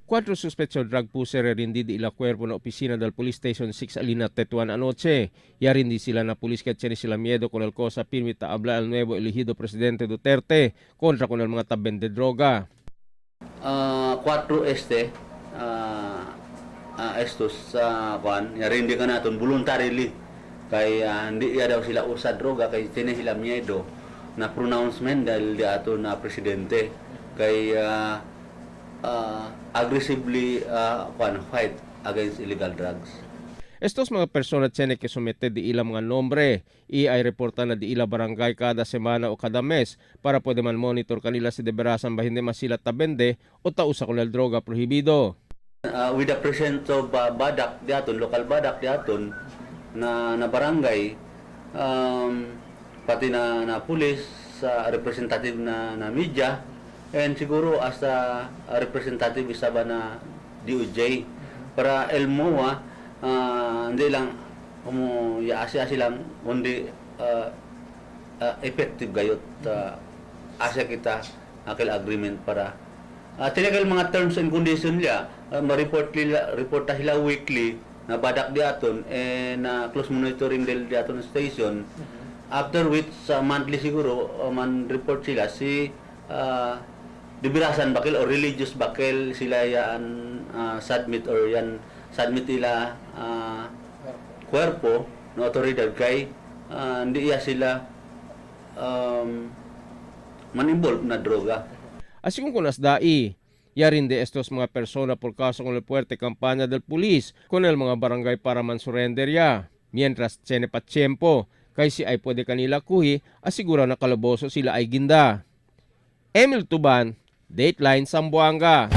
4 sospechosos drug pusher rindi di ila cuerpo na opisina del Police Station 6 Alina Tetuan anoche. Ya rindi sila na pulis que tiene sila miedo con el cosa permita habla al nuevo elegido presidente Duterte kontra con el mga taben de droga. 4 estos sa rindi ka naton voluntarily kay hindi daw sila usa droga kay tiene sila miedo na pronouncement dahil di ato na presidente kay aggressively fight against illegal drugs. Estos mga persona tiene que someter di ila mga nombre y ay reporta na di ila barangay kada semana o kada mes para pwede man monitor kanila si deberasan ba hindi masila tabende o tausa con el droga prohibido. With the presence of badak diaton, local badak diaton na barangay, pati na pulis, representative na media, and siguro as a representative isa ba na DOJ para el MOA hindi lang yaasi lang kundi effective gayot asya kita akil agreement para tinagal mga terms and conditions niya ma-report sila weekly na badak diaton and close monitoring del diaton station after which monthly siguro man report sila si dibirasan bakil o religious bakil sila yan submit or yan submit nila kuerpo na otoridad kay hindi sila man-involve na droga. Así como con las DAI, ya rinde estos mga persona por caso con el fuerte campaña del pulis con el mga barangay para man surrender ya. Mientras tiene pa tiempo, kay si ay pwede kanila kuhi, asigura na kalaboso sila ay ginda. Emil Tuban, Dateline Zamboanga.